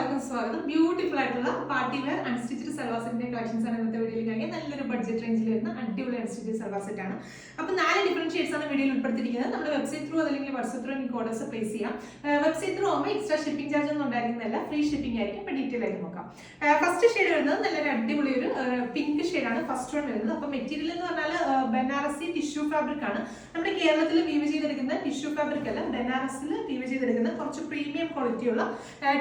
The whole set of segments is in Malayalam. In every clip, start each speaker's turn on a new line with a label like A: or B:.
A: എല്ലാവർക്കും സ്വാഗതം. ബ്യൂട്ടിഫുൾ ആയിട്ടുള്ള പാർട്ടി വെയർ അൺസ്റ്റിച്ച്ഡ് സൽവാർ സെറ്റിന്റെ കളക്ഷൻസ് ആണ് ഇന്നത്തെ വീഡിയോയിൽ കാണിക്കുക. നല്ലൊരു ബഡ്ജറ്റ് റേഞ്ചിൽ വരുന്ന അടിപൊളി അൺസ്റ്റിച്ച്ഡ് സൽവാർ സെറ്റ് ആണ്. അപ്പോൾ 4 ഡിഫറെന്റ് ഷെയ്ഡ്സ് ആണ് വീഡിയോയിൽ ഉൾപ്പെടുത്തിയിരിക്കുന്നത്. നമ്മുടെ വെബ്സൈറ്റ് ത്രൂ അല്ലെങ്കിൽ വാട്സ്ആപ്പ് ത്രൂ നിങ്ങൾക്ക് ഓർഡേഴ്സ് പ്ലേസ് ചെയ്യാം. വെബ്സൈറ്റ് ത്രൂ ആകുമ്പോൾ എക്സ്ട്രാ ഷിപ്പിംഗ് ചാർജ് ഒന്നും ഉണ്ടായിരുന്നില്ല, ഫ്രീ ഷിപ്പിംഗ് ആയിരിക്കും. അപ്പോൾ ഡീറ്റെയിൽ ആയിട്ട് നോക്കാം. ഫസ്റ്റ് ഷെയ്ഡ് വരുന്നത് നല്ലൊരു അടിപൊളി ഒരു പിങ്ക് ഷെയ്ഡാണ് ഫസ്റ്റ് വൺ വരുന്നത്. അപ്പോൾ മെറ്റീരിയൽ എന്ന് പറഞ്ഞാൽ ബനാറസി ടിഷ്യൂ ഫാബ്രിക് ആണ്. നമ്മുടെ കേരളത്തിൽ വീവ് ചെയ്തെടുക്കുന്ന ടിഷ്യൂ ഫാബ്രിക് അല്ല, ബനാറസിൽ വീവ് ചെയ്തെടുക്കുന്ന കുറച്ച് പ്രീമിയം ക്വാളിറ്റി ഉള്ള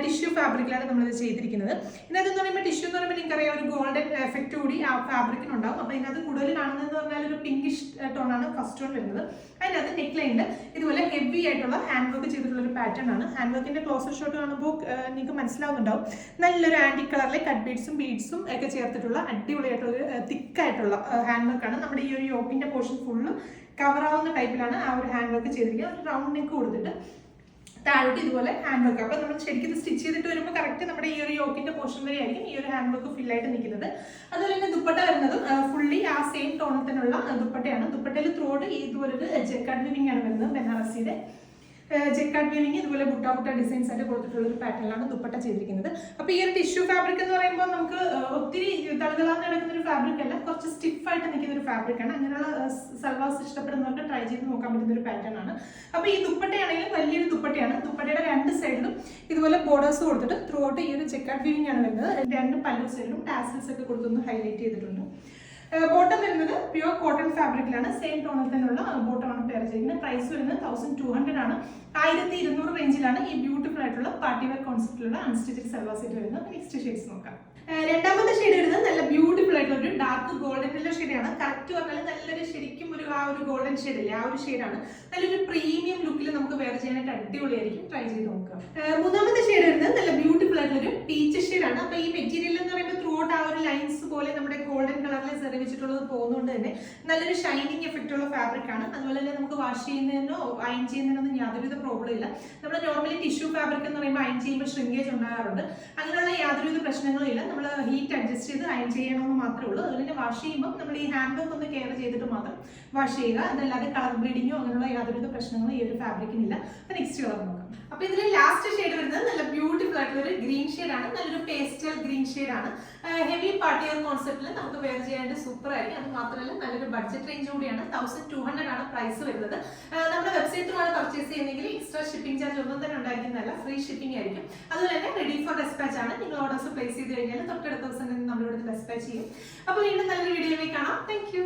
A: ടിഷ്യൂ ഫാബ്രിക്കിലാണ് നമ്മളിത് ചെയ്തിരിക്കുന്നത്. ഇതിനകത്ത് പറയുമ്പോൾ ടിഷ്യൂ എന്ന് പറയുമ്പോൾ നിങ്ങൾക്കറിയാം ഒരു ഗോൾഡൻ എഫക്റ്റ് കൂടി ആ ഫാബ്രിക്കിനുണ്ടാവും. അപ്പോൾ ഇതിനകത്ത് കൂടുതൽ കാണുന്നതെന്ന് പറഞ്ഞാൽ ഒരു പിങ്കിഷ് ടോണാണ് ഫസ്റ്റ് വൺ വരുന്നത്. അതിനകത്ത് നെക്ക് ലൈനിൽ ഇതുപോലെ ഹെവി ആയിട്ടുള്ള ഹാൻഡ് വർക്ക് ചെയ്തിട്ടുള്ള ഒരു പാറ്റേൺ ആണ്. ഹാൻഡ് വർക്കിന്റെ ക്ലോസർ ഷോട്ട് കാണുമ്പോൾ നിങ്ങൾക്ക് മനസ്സിലാവുന്നുണ്ടാവും. നല്ലൊരു ആന്റി കളറിലെ കട്ട് ബീഡ്സും ഒക്കെ ചേർത്തിട്ടുള്ള അടിപൊളിയായിട്ടുള്ള ഒരു തിക്കായിട്ടുള്ള ഹാൻഡ് വർക്കാണ്. നമ്മുടെ ഈ ഒരു യോക്കിന്റെ പോർഷൻ ഫുള്ള് കവർ ആവുന്ന ടൈപ്പിലാണ് ആ ഒരു ഹാൻഡ് വർക്ക് ചെയ്തിരിക്കുന്നത്. ഒരു റൗണ്ട് നെക്ക് കൊടുത്തിട്ട് താഴോട്ട് ഇതുപോലെ ഹാൻഡ് വർക്ക്. അപ്പോൾ നമ്മൾ ശരിക്കും സ്റ്റിച്ച് ചെയ്തിട്ട് വരുമ്പോൾ കറക്റ്റ് നമ്മുടെ ഈ ഒരു യോക്കിന്റെ പോർഷൻ വരെ ആയിരിക്കും ഈ ഒരു ഹാൻഡ് വർക്ക് ഫില്ലായിട്ട് നിൽക്കുന്നത്. അതുപോലെ തന്നെ ദുപ്പട്ട വരുന്നതും ഫുള്ളി ആ സെയിം ടോണിൽ തന്നെയുള്ള ദുപ്പട്ടയാണ്. ദുപ്പട്ടയിൽ ത്രോഡ് ഇതുപോലൊരു ജെക്കാർഡ് വീവിംഗ് ആണ് വരുന്നത്. ബനാറസിയുടെ ജെക്കാർഡ് വീവിംഗ് ഇതുപോലെ ബുട്ട ഡിസൈൻസ് ആയിട്ട് കൊടുത്തിട്ടുള്ള ഒരു പാറ്റേണിലാണ് ദുപ്പട്ട ചെയ്തിരിക്കുന്നത്. അപ്പോൾ ഈ ഒരു ടിഷ്യൂ ഫാബ്രിക് എന്ന് പറയുമ്പോൾ നമുക്ക് ഒത്തിരി തളകളാന്ന് നടക്കുന്ന ഒരു ഫാബ്രിക് അല്ല, കുറച്ച് സ്റ്റിഫായിട്ട് നിൽക്കുന്ന ഒരു ഫാബ്രിക് ആണ്. അങ്ങനെയുള്ള സൽവാർസ് ഇഷ്ടപ്പെടുന്നവർക്ക് ട്രൈ ചെയ്ത് നോക്കാൻ പറ്റുന്ന ഒരു പാറ്റേൺ ആണ്. അപ്പോൾ ഈ ദുപ്പട്ടയാണെങ്കിലും വലിയൊരു ദുപ്പട്ടയാണ്. ദുപ്പട്ടയുടെ രണ്ട് സൈഡിലും ഇതുപോലെ ബോർഡേഴ്സ് കൊടുത്തിട്ട് ത്രൂ ഔട്ട് ഈ ഒരു ജെക്കാർഡ് വീവിംഗ് ആണ് വരുന്നത്. രണ്ട് പല്ലു സൈഡിലും ടാസൽസ് ഒക്കെ കൊടുത്തൊന്ന് ഹൈലൈറ്റ് ചെയ്തിട്ടുണ്ട്. ബോട്ടം വരുന്നത് പ്യുവർ കോട്ടൺ ഫാബ്രിക്കിലാണ്. സെയിം ടോണിൽ തന്നെയുള്ള ബോട്ടമാണ് പെയർ ചെയ്യുന്നത്. പ്രൈസ് വരുന്നത് 1200 ആണ്. 1200 റേഞ്ചിലാണ് ഈ ബ്യൂട്ടിഫുൾ ആയിട്ടുള്ള പാർട്ടി വെയർ കോൺസെപ്റ്റിലുള്ള അൺസ്റ്റിച്ച്ഡ് സൽവാർ സെറ്റ് വരുന്നത്. നെക്സ്റ്റ് ഷെയ്ഡ്സ് നോക്കാം. രണ്ടാമത്തെ ഷെയ്ഡ് വരുന്നത് നല്ല ബ്യൂട്ടിഫുൾ ആയിട്ടുള്ള ഒരു ഡാർക്ക് ഗോൾഡൻ യെല്ലോ ഷെയ്ഡാണ്. കറക്റ്റ് പറഞ്ഞാൽ നല്ലൊരു ശരിക്കും ഒരു ആ ഒരു ഗോൾഡൻ ഷെയ്ഡ് ഇല്ലേ, ആ ഒരു ഷെയ്ഡാണ്. നല്ലൊരു പ്രീമിയം ലുക്കിൽ നമുക്ക് വെയർ ചെയ്യാനായിട്ട് അടിപൊളിയായിരിക്കും. ട്രൈ ചെയ്ത് നോക്കുക. മൂന്നാമത്തെ ഷെയ്ഡ് വരുന്നത് നല്ല ബ്യൂട്ടിഫുൾ ആയിട്ടുള്ള ഒരു പീച്ച് ഷെയ്ഡാണ്. അപ്പോൾ ഈ മെറ്റീരിയൽ എന്ന് പറയുമ്പോൾ ത്രൂ ഔട്ട് ആ ഒരു ലൈൻസ് പോലെ നമ്മുടെ ഗോൾഡൻ കളറിൽ സെറിവിച്ചിട്ടുള്ളത് പോകുന്നതുകൊണ്ട് തന്നെ നല്ലൊരു ഷൈനിങ് എഫക്റ്റ് ഉള്ള ഫാബ്രിക് ആണ്. അതുപോലെ തന്നെ നമുക്ക് വാഷ് ചെയ്യുന്നതിനോ അയൺ ചെയ്യുന്നതിനൊന്നും യാതൊരുവിധ പ്രോബ്ലം ഇല്ല. നമ്മൾ നോർമലി ടിഷ്യൂ ഫാബ്രിക് എന്ന് പറയുമ്പോൾ അയൺ ചെയ്യുമ്പോൾ ഷ്രിങ്കേജ് ഉണ്ടാകാറുണ്ട്. അങ്ങനെയുള്ള യാതൊരുവിധ പ്രശ്നങ്ങളും ഇല്ല. നമ്മൾ ഹീറ്റ് അഡ്ജസ്റ്റ് ചെയ്ത് അയൺ ചെയ്യണമെന്ന് മാത്രമേ ഉള്ളൂ. അതുപോലെ തന്നെ വാഷ് ചെയ്യുമ്പോൾ നമ്മൾ ഈ ഹാൻഡ് വർക്ക് ഒന്ന് കെയർ ചെയ്തിട്ട് മാത്രം വാഷ് ചെയ്യുക. അതല്ലാതെ കളർ ബ്ലീഡിങ്ങോ അങ്ങനെയുള്ള യാതൊരുവിധ പ്രശ്നങ്ങളും ഈ ഒരു ഫാബ്രിക്കിനില്ല. അപ്പോൾ നെക്സ്റ്റ് കളർ നോക്കാം. അപ്പോൾ ഇതിൽ ലാസ്റ്റ് ഷെയ്ഡ് വരുന്നത് നല്ല ബ്യൂട്ടിഫുൾ ആയിട്ടുള്ള ഒരു ഗ്രീൻ ഷെയ്ഡാണ്. നല്ലൊരു പേസ്റ്റൽ ഗ്രീൻ ഷെയ്ഡാണ്. ഹെവി പാർട്ടി വെയർ കോൺസെപ്റ്റിൽ നമുക്ക് വെയർ ചെയ്യാനായിട്ട് സൂപ്പർ ആയിരിക്കും. അത് മാത്രമല്ല നല്ലൊരു ബഡ്ജറ്റ് റേഞ്ച് കൂടിയാണ്. 1200 ആണ് പ്രൈസ് വരുന്നത്. നമ്മുടെ വെബ്സൈറ്റിലാണ് പർച്ചേസ് ചെയ്യുന്നതെങ്കിൽ എക്സ്ട്രാ ഷിപ്പിംഗ് ചാർജ് ഒന്നും തന്നെ ഉണ്ടായിരിക്കുന്നതല്ല, ഫ്രീ ഷിപ്പിംഗ് ആയിരിക്കും. അതുപോലെ തന്നെ റെഡി ഫോർ ഡെസ്പാച്ച് ആണ്. നിങ്ങൾ ഓർഡേഴ്സ് പ്ലേസ് ചെയ്ത് കഴിഞ്ഞാൽ തൊട്ടടുത്ത ദിവസം തന്നെ നമ്മളിവിടെ ഡെസ്പാച്ച് ചെയ്യും. അപ്പോൾ വീണ്ടും നല്ലൊരു വീഡിയോയിലേക്ക് കാണാം. Thank you.